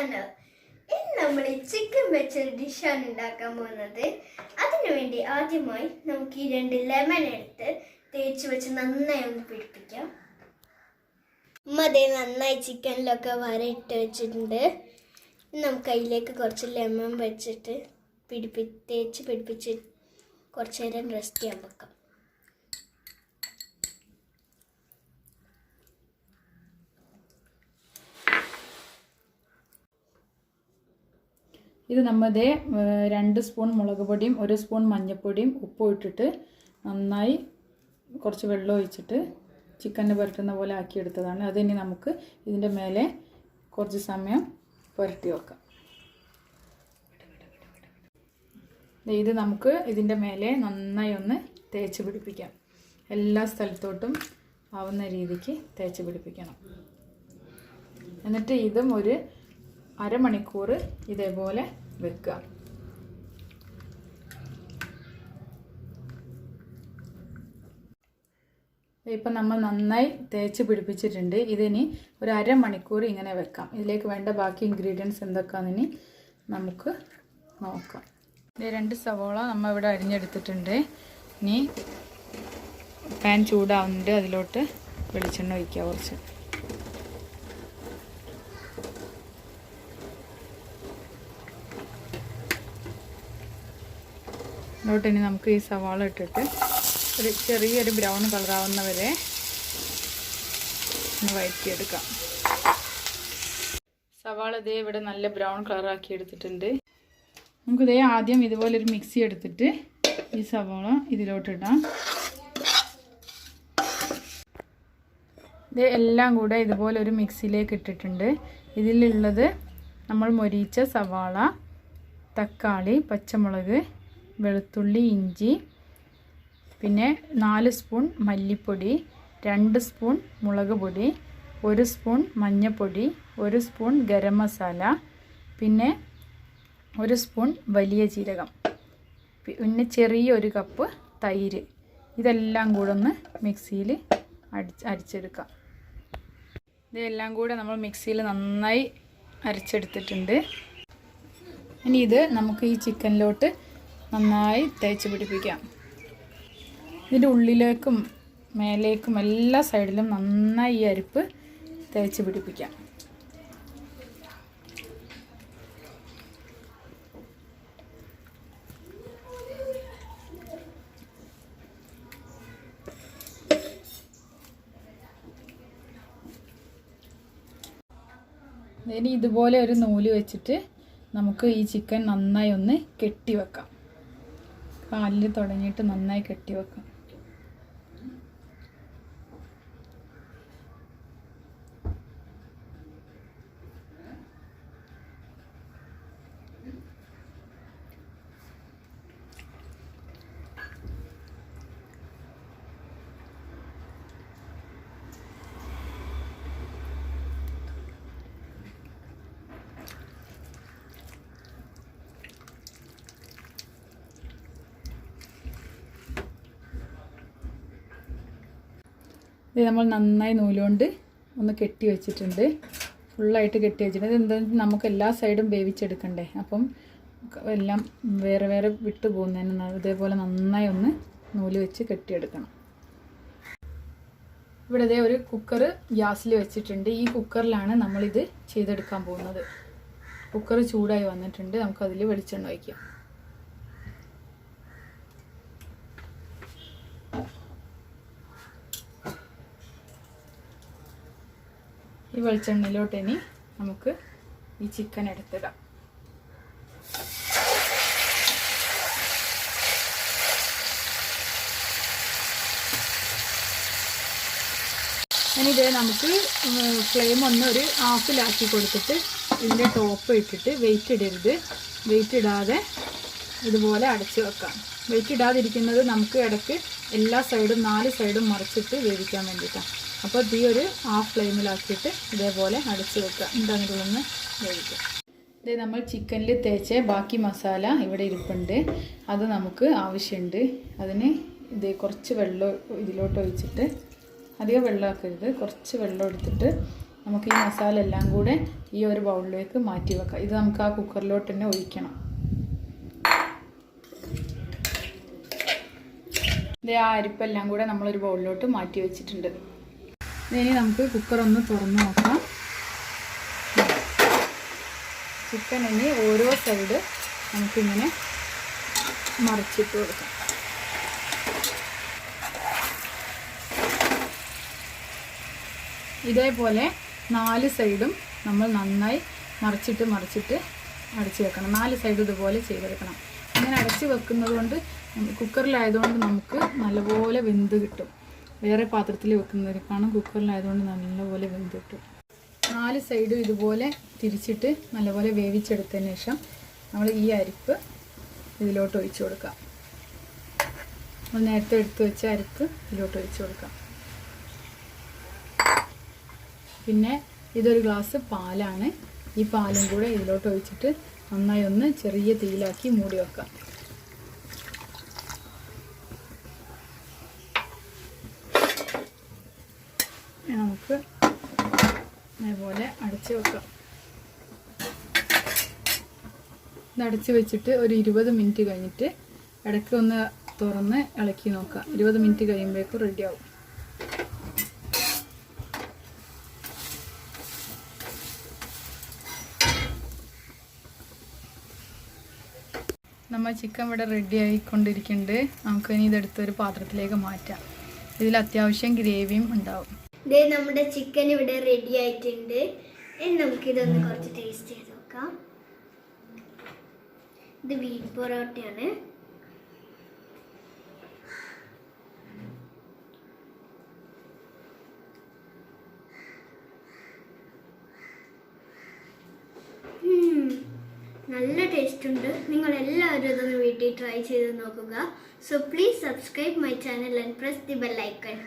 Channel. ഇന്ന് നമ്മൾ chicken വെച്ചൊരു ഡിഷാണ് ഉണ്ടാക്കാൻ പോകുന്നത്. അതിനുവേണ്ടി ആദ്യമായി നമുക്ക് ഈ 2 ലെമൺ എടുത്ത് തേച്ച് വെച്ച് നന്നായി ഒന്ന് പിടിപ്പിക്കാം. അതേ നന്നായി ചിക്കനിലൊക്കെ വരയിട്ട് വെച്ചിട്ടുണ്ട്. നമുക്ക് അതിലേക്ക് കുറച്ച് ലെമൺ വെച്ചിട്ട് തേച്ച് പിടിപ്പിച്ച് കുറച്ച് നേരം റെസ്റ്റ് ചെയ്യാൻ വെക്കാം. ഇത് നമ്മുടെ 2 സ്പൂൺ മുളക് പൊടിയും 1 സ്പൂൺ മഞ്ഞൾപ്പൊടിയും ഉപ്പും ഇട്ടിട്ട് നന്നായി കുറച്ച് വെള്ളം ഒഴിച്ചിട്ട് ചിക്കന് പുരട്ടുന്ന പോലെ ആക്കിയെടുത്തതാണ്. അതിനി നമുക്ക് ഇതിൻ്റെ മേലെ കുറച്ച് സമയം പുരട്ടി വെക്കാം. ഇത് നമുക്ക് ഇതിൻ്റെ മേലെ നന്നായി ഒന്ന് തേച്ച് പിടിപ്പിക്കാം. എല്ലാ സ്ഥലത്തോട്ടും ആവുന്ന രീതിക്ക് തേച്ച് പിടിപ്പിക്കണം. എന്നിട്ട് ഇതും ഒരു അരമണിക്കൂർ ഇതേപോലെ വെക്കുക. ഇപ്പം നമ്മൾ നന്നായി തേച്ച് പിടിപ്പിച്ചിട്ടുണ്ട്. ഇതിനി ഒരു അരമണിക്കൂർ ഇങ്ങനെ വെക്കാം. ഇതിലേക്ക് വേണ്ട ബാക്കി ഇൻഗ്രീഡിയൻസ് എന്തൊക്കെയാണെന്ന് നമുക്ക് നോക്കാം. 2 സവോള നമ്മൾ ഇവിടെ അരിഞ്ഞെടുത്തിട്ടുണ്ട്. ഇനി പാൻ ചൂടാവുന്നുണ്ട്. അതിലോട്ട് വെളിച്ചെണ്ണ ഒഴിക്കുക കുറച്ച്. അതിലോട്ട് ഇനി നമുക്ക് ഈ സവാള ഇട്ടിട്ട് ഒരു ചെറിയൊരു ബ്രൗൺ കളറാവുന്ന വരെ ഒന്ന് വഴറ്റിയെടുക്കാം. സവാള ഇതേ ഇവിടെ നല്ല ബ്രൗൺ കളറാക്കി എടുത്തിട്ടുണ്ട്. നമുക്കിതേ ആദ്യം ഇതുപോലൊരു മിക്സി എടുത്തിട്ട് ഈ സവാള ഇതിലോട്ടിടാം. ഇത് എല്ലാം കൂടെ ഇതുപോലെ ഒരു മിക്സിയിലേക്ക് ഇട്ടിട്ടുണ്ട്. ഇതിലുള്ളത് നമ്മൾ മൊരിയിച്ച സവാള, തക്കാളി, പച്ചമുളക്, വെളുത്തുള്ളി, ഇഞ്ചി, പിന്നെ 4 സ്പൂൺ മല്ലിപ്പൊടി, 2 സ്പൂൺ മുളക് പൊടി, 1 സ്പൂൺ മഞ്ഞൾപ്പൊടി, 1 സ്പൂൺ ഗരം മസാല, പിന്നെ 1 സ്പൂൺ വലിയ ജീരകം, പിന്നെ ചെറിയൊരു കപ്പ് തൈര്. ഇതെല്ലാം കൂടെ ഒന്ന് മിക്സിയിൽ അരിച്ചെടുക്കാം. ഇതെല്ലാം കൂടെ നമ്മൾ മിക്സിയിൽ നന്നായി അരച്ചെടുത്തിട്ടുണ്ട്. ഇനി ഇത് നമുക്ക് ഈ ചിക്കനിലോട്ട് നന്നായി തേച്ച് പിടിപ്പിക്കാം. ഇതിൻ്റെ ഉള്ളിലേക്കും മേലേക്കും എല്ലാ സൈഡിലും നന്നായി ഈ അരിപ്പ് തേച്ച് പിടിപ്പിക്കാം. ഇനി ഇതുപോലെ ഒരു നൂല് വെച്ചിട്ട് നമുക്ക് ഈ ചിക്കൻ നന്നായി ഒന്ന് കെട്ടി വെക്കാം. കാലിൽ തുടങ്ങിയിട്ട് നന്നായി കെട്ടി വെക്കാം. ഇത് നമ്മൾ നന്നായി നൂലുകൊണ്ട് ഒന്ന് കെട്ടി വെച്ചിട്ടുണ്ട്. ഫുള്ളായിട്ട് കെട്ടി വെച്ചിട്ടുണ്ട്. ഇതെന്താ നമുക്ക് എല്ലാ സൈഡും വേവിച്ചെടുക്കണ്ടേ. അപ്പം എല്ലാം വേറെ വേറെ വിട്ടു പോകുന്നതിന് ഇതേപോലെ നന്നായി ഒന്ന് നൂല് വെച്ച് കെട്ടിയെടുക്കണം. ഇവിടെ ഇതേ ഒരു കുക്കർ ഗ്യാസിൽ വെച്ചിട്ടുണ്ട്. ഈ കുക്കറിലാണ് നമ്മളിത് ചെയ്തെടുക്കാൻ പോകുന്നത്. കുക്കർ ചൂടായി വന്നിട്ടുണ്ട്. നമുക്കതിൽ വെളിച്ചെണ്ണ ഒഴിക്കാം. ഈ വെളിച്ചെണ്ണയിലോട്ട് ഇനി നമുക്ക് ഈ ചിക്കൻ എടുത്തിടാം. ഇനി ഇത് നമുക്ക് ഫ്ലെയിം ഒന്ന് ഒരു ഹാഫിലാക്കി കൊടുത്തിട്ട് ഇതിൻ്റെ ടോപ്പ് ഇട്ടിട്ട് വെയിറ്റ് ഇടരുത്. വെയിറ്റ് ഇടാതെ ഇതുപോലെ അടച്ചു വെക്കാം. വെയിറ്റ് ഇടാതിരിക്കുന്നത് നമുക്ക് ഇടയ്ക്ക് എല്ലാ സൈഡും 4 സൈഡും മറിച്ചിട്ട് വേവിക്കാൻ വേണ്ടിയിട്ടാണ്. അപ്പോൾ തീ ഒരു ഹാഫ് ഫ്ലെയിമിലാക്കിയിട്ട് ഇതേപോലെ അടച്ചു വെക്കുക. എന്നിട്ടൊന്ന് വേവിക്കുക. ഇത് നമ്മൾ ചിക്കനിൽ തേച്ച ബാക്കി മസാല ഇവിടെ ഇരിപ്പുണ്ട്. അത് നമുക്ക് ആവശ്യമുണ്ട്. അതിന് ഇത് കുറച്ച് വെള്ളം ഇതിലോട്ട് ഒഴിച്ചിട്ട്, അധികം വെള്ളമാക്കരുത്, കുറച്ച് വെള്ളം എടുത്തിട്ട് നമുക്ക് ഈ മസാല എല്ലാം കൂടെ ഈ ഒരു ബൗളിലേക്ക് മാറ്റി വെക്കാം. ഇത് നമുക്ക് ആ കുക്കറിലോട്ട് തന്നെ ഒഴിക്കണം. ഇത് ആ അരിപ്പെല്ലാം കൂടെ നമ്മളൊരു ബൗളിലോട്ട് മാറ്റി വെച്ചിട്ടുണ്ട്. ഇനി നമുക്ക് കുക്കർ ഒന്ന് തുറന്ന് നോക്കാം. ചിക്കൻ ഇനി ഓരോ സൈഡ് നമുക്കിങ്ങനെ മറിച്ചിട്ട് കൊടുക്കാം. ഇതേപോലെ 4 സൈഡും നമ്മൾ നന്നായി മറിച്ചിട്ട് അടച്ചു വെക്കണം. 4 സൈഡ് ഇതുപോലെ ചെയ്തെടുക്കണം. ഇങ്ങനെ അടച്ചു വെക്കുന്നത് കൊണ്ട് കുക്കറിലായതുകൊണ്ട് നമുക്ക് നല്ലപോലെ വെന്ത് കിട്ടും. വേറെ പാത്രത്തിൽ വെക്കുന്നതിനേക്കാളും കുക്കറിലായതുകൊണ്ട് നല്ലപോലെ വെന്ത് കിട്ടും. 4 സൈഡും ഇതുപോലെ തിരിച്ചിട്ട് നല്ലപോലെ വേവിച്ചെടുത്തതിന് ശേഷം നമ്മൾ ഈ അരിപ്പ് ഇതിലോട്ട് ഒഴിച്ചു കൊടുക്കാം. നമ്മൾ നേരത്തെ എടുത്ത് വെച്ച അരിപ്പ് ഇതിലോട്ട് ഒഴിച്ചു കൊടുക്കാം. പിന്നെ ഇതൊരു ഗ്ലാസ് പാലാണ്. ഈ പാലും കൂടെ ഇതിലോട്ട് ഒഴിച്ചിട്ട് നന്നായി ഒന്ന് ചെറിയ തീയിലാക്കി മൂടി വെക്കാം. നമുക്ക് അതേപോലെ അടച്ച് വെക്കാം. ഇത് അടച്ച് വെച്ചിട്ട് ഒരു 20 മിനിറ്റ് കഴിഞ്ഞിട്ട് ഇടയ്ക്ക് ഒന്ന് തുറന്ന് ഇളക്കി നോക്കാം. 20 മിനിറ്റ് കഴിയുമ്പോഴേക്കും റെഡിയാവും. നമ്മൾ ചിക്കൻ ഇവിടെ റെഡി ആയിക്കൊണ്ടിരിക്കുന്നുണ്ട്. നമുക്കിനി ഇതെടുത്തൊരു പാത്രത്തിലേക്ക് മാറ്റാം. ഇതിൽ അത്യാവശ്യം ഗ്രേവിയും ഉണ്ടാവും. ഇതേ നമ്മുടെ ചിക്കൻ ഇവിടെ റെഡി ആയിട്ടുണ്ട്. ഇനി നമുക്കിതൊന്ന് കുറച്ച് ടേസ്റ്റ് ചെയ്ത് നോക്കാം. ഇത് വീറ്റ് പൊറോട്ടയാണ്. നല്ല ടേസ്റ്റ് ഉണ്ട്. നിങ്ങൾ എല്ലാവരും ഇതൊന്ന് വീട്ടിൽ ട്രൈ ചെയ്ത് നോക്കുക. So please subscribe my channel and press the bell icon.